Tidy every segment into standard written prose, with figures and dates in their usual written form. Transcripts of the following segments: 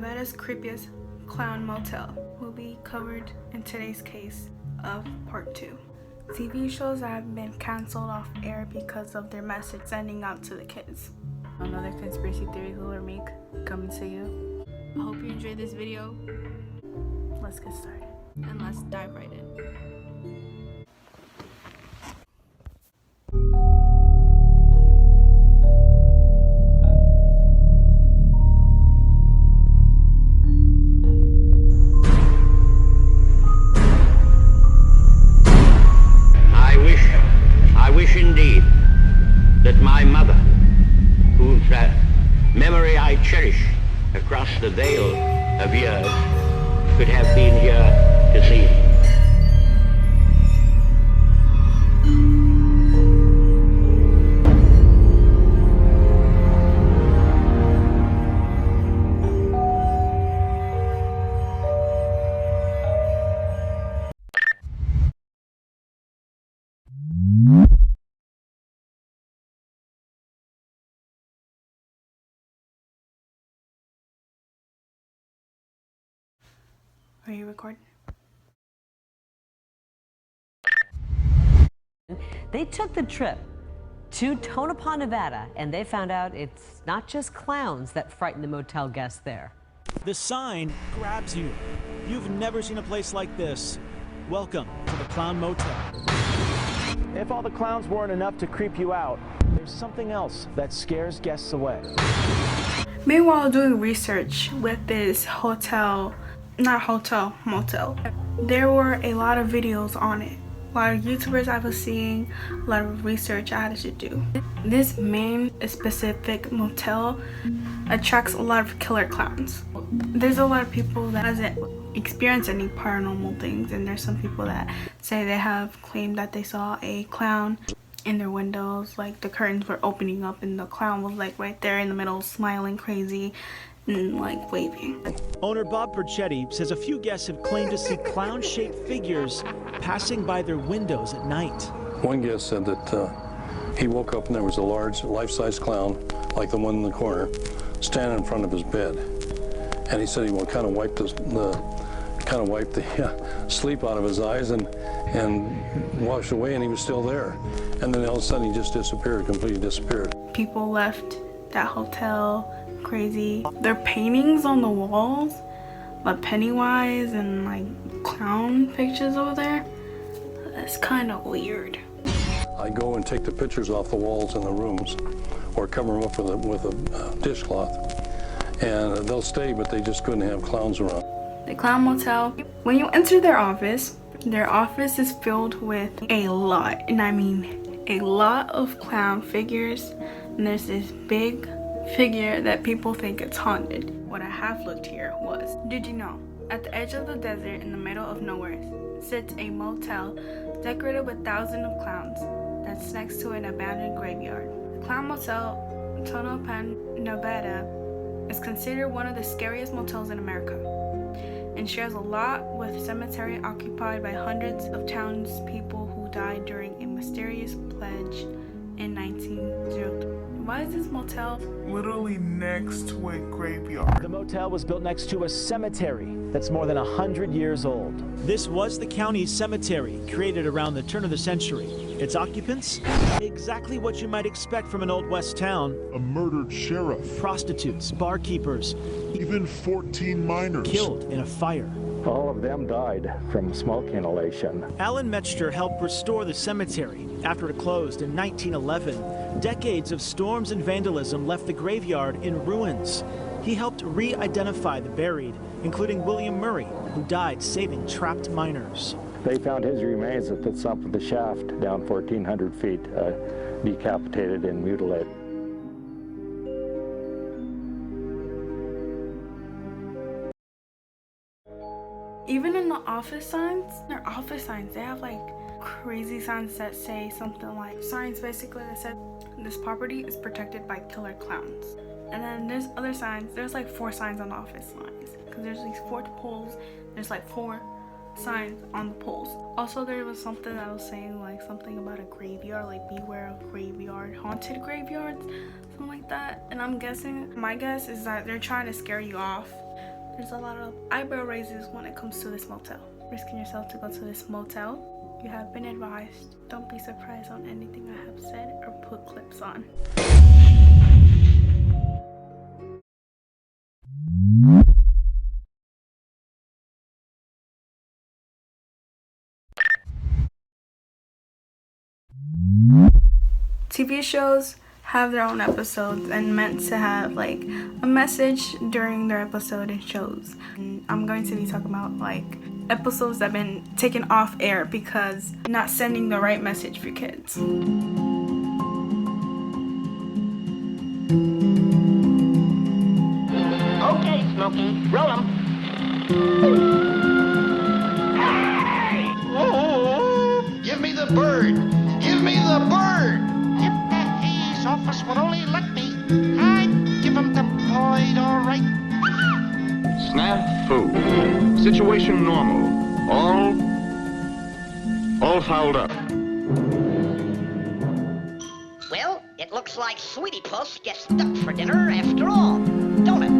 Nevada's creepiest clown motel will be covered in today's case of part 2. TV shows that have been canceled off air because of their message sending out to the kids. Another conspiracy theory will make coming to you. I hope you enjoyed this video. Let's get started and let's dive right in. I wish indeed that my mother, whose memory I cherish across the veil of years, could have been here to see it. Are you recording? They took the trip to Tonopah, Nevada, and they found out it's not just clowns that frighten the motel guests there. The sign grabs you. You've never seen a place like this. Welcome to the Clown Motel. If all the clowns weren't enough to creep you out, there's something else that scares guests away. Meanwhile, doing research with this motel, there were a lot of videos on it. A lot of YouTubers I was seeing, a lot of research I had to do. This main specific motel attracts a lot of killer clowns. There's a lot of people that hasn't experienced any paranormal things, and there's some people that say they have claimed that they saw a clown in their windows, like the curtains were opening up and the clown was like right there in the middle smiling crazy and like waving. Owner Bob Perchetti says a few guests have claimed to see clown-shaped figures passing by their windows at night. One guest said that he woke up and there was a large life-size clown, like the one in the corner, standing in front of his bed. And he said he kind of wiped the sleep out of his eyes and washed away, and he was still there. And then all of a sudden he just disappeared, completely disappeared. People left that hotel crazy. There are paintings on the walls, like Pennywise and like clown pictures over there. That's kind of weird. I go and take the pictures off the walls in the rooms, or cover them up with a dishcloth, and they'll stay, but they just couldn't have clowns around. The Clown Motel, when you enter their office is filled with a lot, and I mean a lot of clown figures. And there's this big figure that people think it's haunted. What I have looked here was, did you know, at the edge of the desert in the middle of nowhere sits a motel decorated with thousands of clowns that's next to an abandoned graveyard. The Clown Motel, Tonopah, Nevada, is considered one of the scariest motels in America and shares a lot with a cemetery occupied by hundreds of townspeople who died during a mysterious pledge in 1903. Why is this motel literally next to a graveyard? The motel was built next to a cemetery that's more than 100 years old. This was the county's cemetery, created around the turn of the century. Its occupants? Exactly what you might expect from an Old West town. A murdered sheriff. Prostitutes, barkeepers. Even 14 miners. Killed in a fire. All of them died from smoke inhalation. Alan Metzger helped restore the cemetery after it closed in 1911. Decades of storms and vandalism left the graveyard in ruins. He helped re-identify the buried, including William Murray, who died saving trapped miners. They found his remains at the top of the shaft down 1,400 feet, decapitated and mutilated. Even in the office signs, their office signs, they have like crazy signs that say something like, signs basically that said this property is protected by killer clowns. And then there's other signs, there's like 4 signs on the office lines, because there's these 4 poles, there's like 4 signs on the poles. Also, there was something that was saying like something about a graveyard, like beware of graveyard, haunted graveyards, something like that. And I'm guessing, my guess is that they're trying to scare you off There's a lot of eyebrow raises when it comes to this motel. Risking yourself to go to this motel, you have been advised. Don't be surprised on anything I have said or put clips on. TV shows have their own episodes and meant to have like a message during their episode and shows. And I'm going to be talking about like episodes that have been taken off air because not sending the right message for kids. Okay, Smokey, roll 'em. Hey! Oh, give me the bird! Give me the bird! If that Hayes office would only let me, I'd give him the point, all right. Snafu. Situation normal. All fouled up. Well, it looks like Sweetie Puss gets stuck for dinner after all, don't it?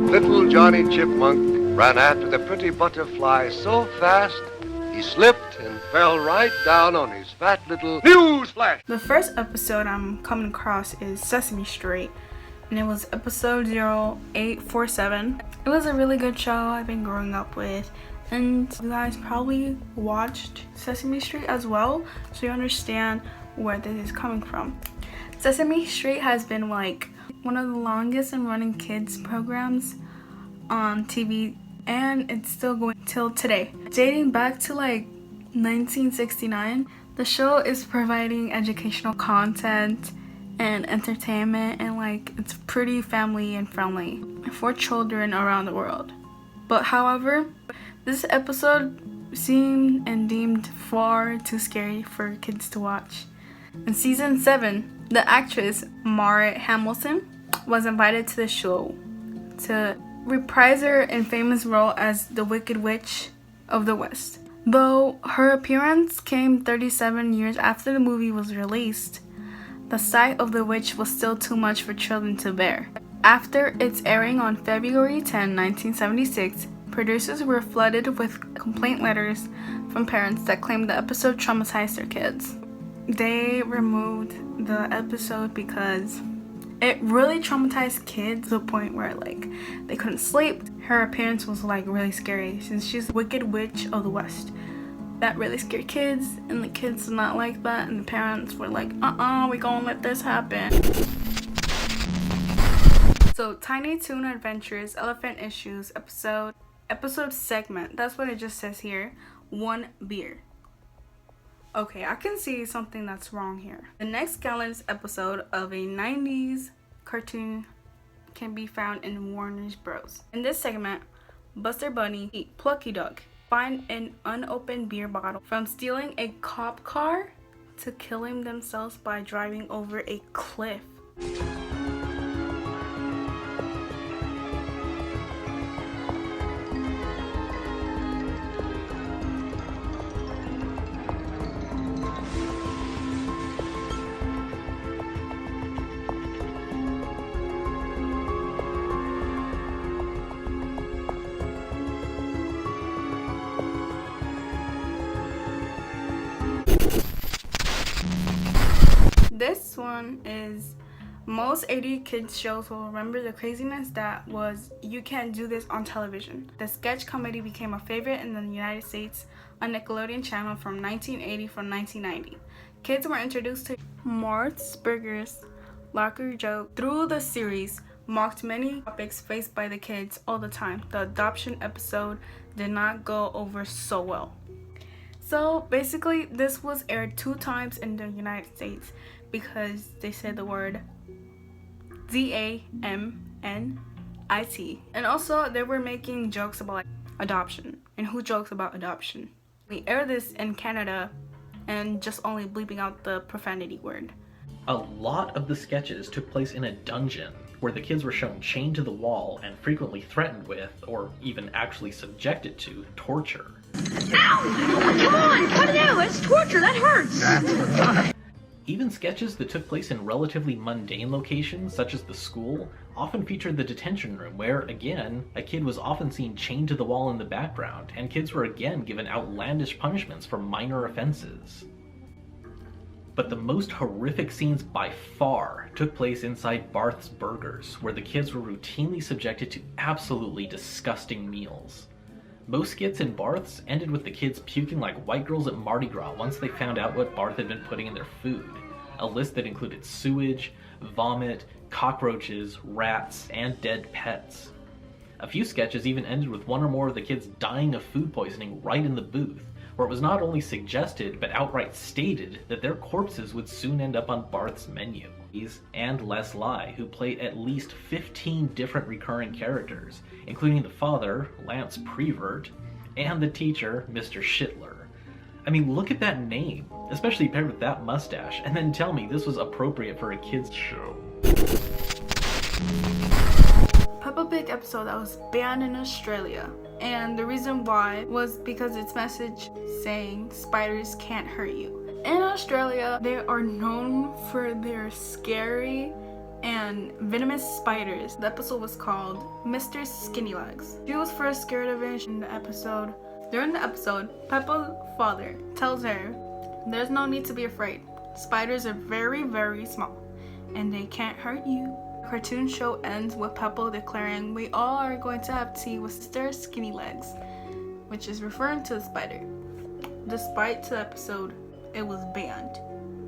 Little Johnny Chipmunk ran after the pretty butterfly so fast, he slipped and fell right down on his fat little newsflash. The first episode I'm coming across is Sesame Street, and it was episode 0847. It was a really good show I've been growing up with, and you guys probably watched Sesame Street as well, so you understand where this is coming from. Sesame Street has been like one of the longest and running kids programs on TV, and it's still going till today. Dating back to like 1969, the show is providing educational content and entertainment, and like it's pretty family and friendly for children around the world. But however, this episode seemed and deemed far too scary for kids to watch. In season 7, the actress Margaret Hamilton was invited to the show to reprise her infamous role as the Wicked Witch of the West. Though her appearance came 37 years after the movie was released, the sight of the witch was still too much for children to bear. After its airing on February 10, 1976, producers were flooded with complaint letters from parents that claimed the episode traumatized their kids. They removed the episode because it really traumatized kids to the point where like they couldn't sleep. Her appearance was like really scary since she's the Wicked Witch of the West. That really scared kids, and the kids did not like that, and the parents were like, we gonna let this happen. So Tiny Toon Adventures Elephant Issues episode segment, that's what it just says here. 1 beer. Okay, I can see something that's wrong here. The next Gallons episode of a 90s cartoon can be found in Warner's Bros. In this segment, Buster Bunny and Plucky Duck find an unopened beer bottle from stealing a cop car to killing themselves by driving over a cliff. This one is most 80 kids shows will remember the craziness that was You Can't Do This on television. The sketch comedy became a favorite in the United States on Nickelodeon Channel from 1980 from 1990. Kids were introduced to Martha's Burgers, locker joke through the series, mocked many topics faced by the kids all the time. The adoption episode did not go over so well. So basically, this was aired 2 times in the United States because they said the word DAM N-I-T. And also they were making jokes about like adoption. And who jokes about adoption? We air this in Canada and just only bleeping out the profanity word. A lot of the sketches took place in a dungeon where the kids were shown chained to the wall and frequently threatened with, or even actually subjected to, torture. Ow! Come on, cut it out! It's torture, that hurts! Even sketches that took place in relatively mundane locations, such as the school, often featured the detention room where, again, a kid was often seen chained to the wall in the background, and kids were again given outlandish punishments for minor offenses. But the most horrific scenes by far took place inside Barth's Burgers, where the kids were routinely subjected to absolutely disgusting meals. Most skits in Barth's ended with the kids puking like white girls at Mardi Gras once they found out what Barth had been putting in their food. A list that included sewage, vomit, cockroaches, rats, and dead pets. A few sketches even ended with one or more of the kids dying of food poisoning right in the booth, where it was not only suggested but outright stated that their corpses would soon end up on Barth's menu. And Les Ly, who played at least 15 different recurring characters, including the father, Lance Prevert, and the teacher, Mr. Schittler. I mean, look at that name, especially paired with that mustache, and then tell me this was appropriate for a kid's show. Peppa Pig episode that was banned in Australia, and the reason why was because its message saying spiders can't hurt you. In Australia, they are known for their scary and venomous spiders. The episode was called Mr. Skinnylegs. She was first scared of it in the episode. During the episode, Peppa's father tells her, "There's no need to be afraid. Spiders are very, very small, and they can't hurt you." The cartoon show ends with Peppa declaring, "We all are going to have tea with Mr. Skinnylegs," which is referring to the spider. Despite the episode, it was banned.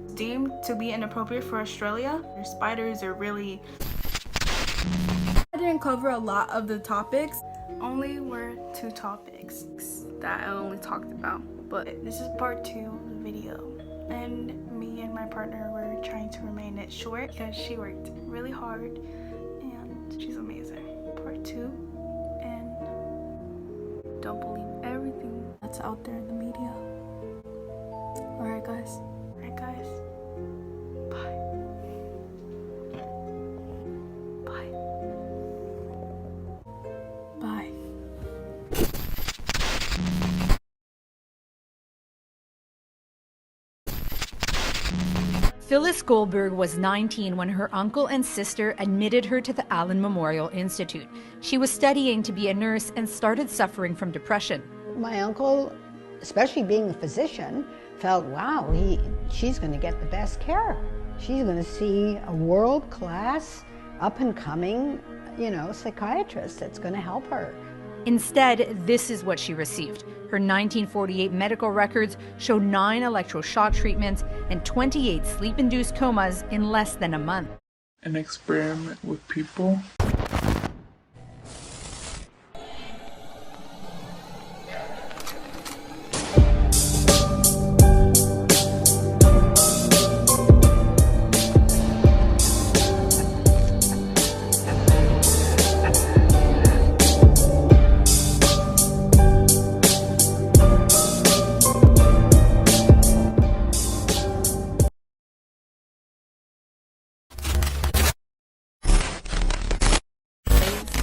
It's deemed to be inappropriate for Australia. Their spiders are really... I didn't cover a lot of the topics. Only were 2 topics that I only talked about. But this is part 2 of the video. And me and my partner were trying to remain it short because she worked really hard and she's amazing. Part 2, and don't believe everything that's out there in the media. Alright guys. Bye. Bye. Bye. Phyllis Goldberg was 19 when her uncle and sister admitted her to the Allen Memorial Institute. She was studying to be a nurse and started suffering from depression. My uncle, especially being a physician, felt, wow, she's going to get the best care. She's going to see a world-class, up-and-coming, psychiatrist that's going to help her. Instead, this is what she received. Her 1948 medical records show 9 electroshock treatments and 28 sleep-induced comas in less than a month. An experiment with people.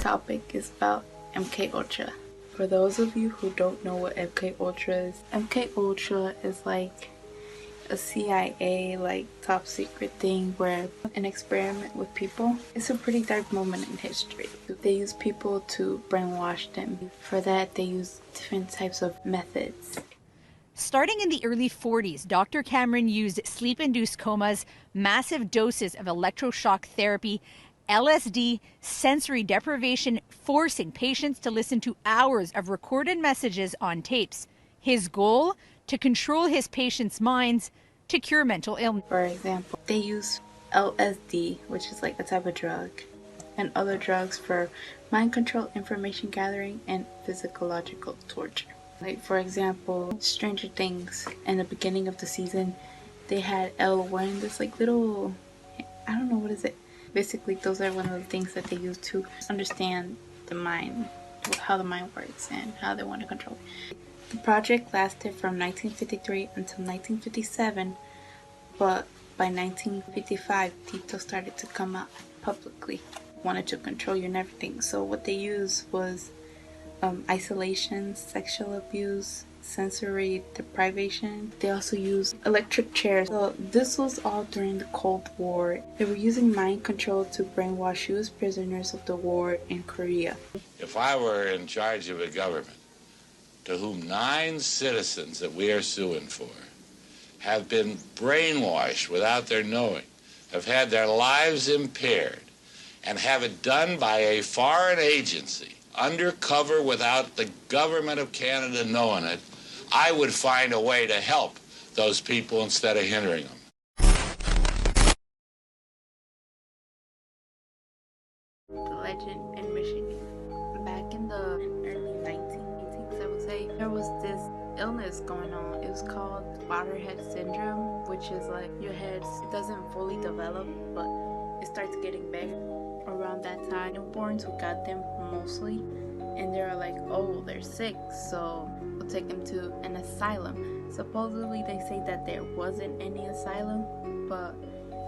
Topic is about MK Ultra. For those of you who don't know what MK Ultra is, MK Ultra is like a CIA top secret thing where an experiment with people. It's a pretty dark moment in history. They use people to brainwash them. For that they use different types of methods. Starting in the early 40s, Dr. Cameron used sleep-induced comas, massive doses of electroshock therapy, LSD, sensory deprivation, forcing patients to listen to hours of recorded messages on tapes. His goal? To control his patients' minds to cure mental illness. For example, they use LSD, which is like a type of drug, and other drugs for mind control, information gathering, and physiological torture. Like for example, Stranger Things, in the beginning of the season, they had Elle wearing this like little, I don't know what is it, Basically, those are one of the things that they use to understand the mind, how the mind works and how they want to control it. The project lasted from 1953 until 1957, but by 1955, Tito started to come out publicly, wanted to control you and everything. So what they used was isolation, sexual abuse, sensory deprivation. They also used electric chairs. So this was all during the Cold War. They were using mind control to brainwash US prisoners of the war in Korea. If I were in charge of a government to whom 9 citizens that we are suing for have been brainwashed without their knowing, have had their lives impaired, and have it done by a foreign agency, undercover without the government of Canada knowing it, I would find a way to help those people instead of hindering them. The legend in Michigan. Back in the early 1980s, I would say, there was this illness going on. It was called waterhead syndrome, which is like your head doesn't fully develop, but it starts getting big. Around that time, newborns who got them mostly, and they're like, oh, they're sick, so we'll take them to an asylum. Supposedly they say that there wasn't any asylum, but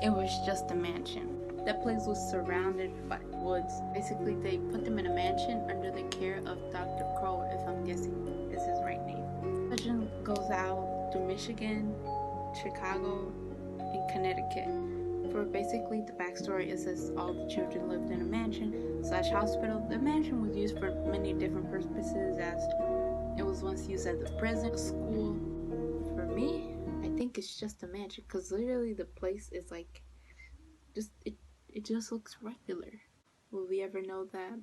it was just a mansion. That place was surrounded by woods. Basically, they put them in a mansion under the care of Dr. Crow, if I'm guessing is his right name. The legend goes out to Michigan, Chicago, and Connecticut. For basically the backstory, it says all the children lived in a mansion / hospital. The mansion was used for many different purposes, as it was once used as a prison, school. For me, I think it's just a mansion, because literally the place is like, it just looks regular. Will we ever know that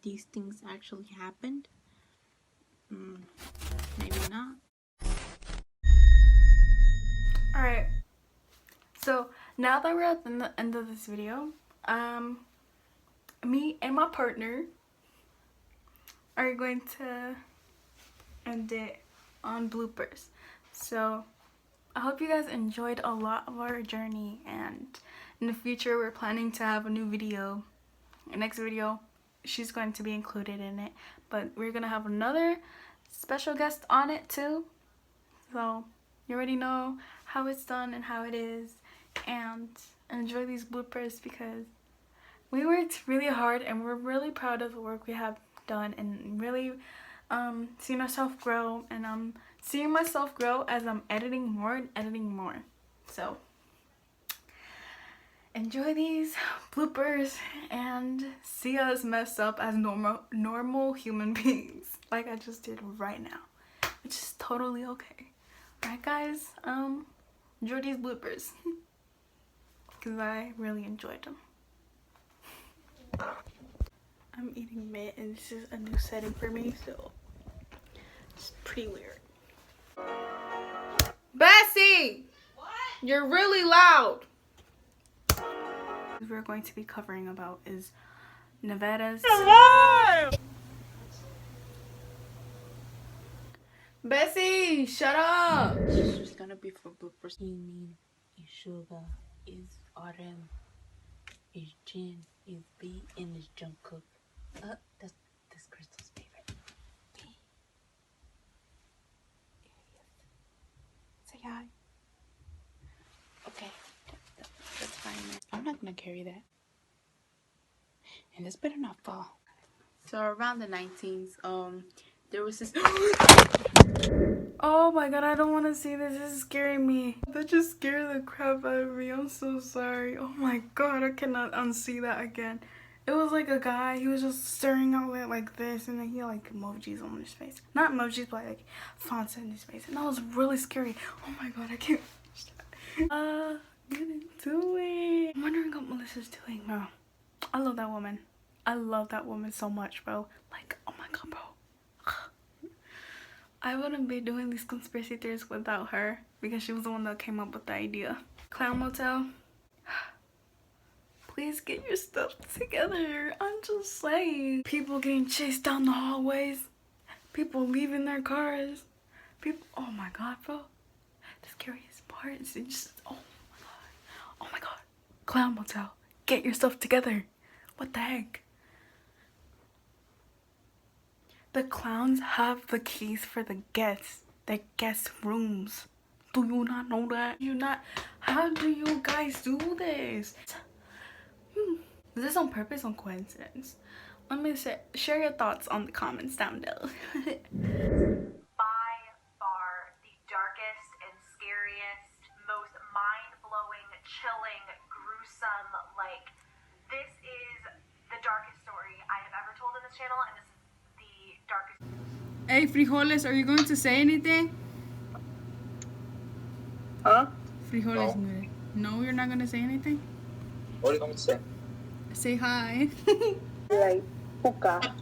these things actually happened? Maybe not. Alright, so now that we're at the end of this video, me and my partner are going to end it on bloopers. So I hope you guys enjoyed a lot of our journey, and in the future we're planning to have a new video. The next video, she's going to be included in it, but we're gonna have another special guest on it too. So you already know how it's done and how it is, and enjoy these bloopers because we worked really hard and we're really proud of the work we have done, and really seeing ourselves grow, and I'm seeing myself grow as I'm editing more and editing more. So enjoy these bloopers and see us mess up as normal human beings, like I just did right now, which is totally okay. Alright guys, enjoy these bloopers because I really enjoyed them. I'm eating mint and this is a new setting for me, so it's pretty weird. Bessie! What? You're really loud! What we're going to be covering about is Nevada's... Bessie, shut up! This is gonna be for bloopers. You mean is sugar, is autumn, is gin, is B, and is Jungkook. That's Crystal's favorite. There he is. Say hi. Okay, that's fine, man. I'm not gonna carry that. And this better not fall. So around the 19s, there was this... Oh my god, I don't want to see this. This is scaring me. That just scared the crap out of me. I'm so sorry. Oh my god, I cannot unsee that again. It was like a guy. He was just staring out like this, and then he had like emojis on his face. Not emojis, but like fonts in his face. And that was really scary. Oh my god, I can't finish that. Get into it. I'm wondering what Melissa's doing, bro. I love that woman. I love that woman so much, bro. Like, oh my god, bro. I wouldn't be doing these conspiracy theories without her, because she was the one that came up with the idea. Clown Motel, please get your stuff together. I'm just saying. People getting chased down the hallways. People leaving their cars. People, oh my god, bro. The scariest part is just, oh my god. Oh my god. Clown Motel, get yourself together. What the heck? The clowns have the keys for the guest rooms. Do you not know that? How do you guys do this? Is this on purpose or coincidence? Let me share your thoughts on the comments down below. By far the darkest and scariest, most mind-blowing, chilling, gruesome, like, this is the darkest story I have ever told on this channel, and this is the darkest. Hey, Frijoles, are you going to say anything? Huh? Frijoles, no, you're not going to say anything? What are you going to say? Say hi. Like, puka.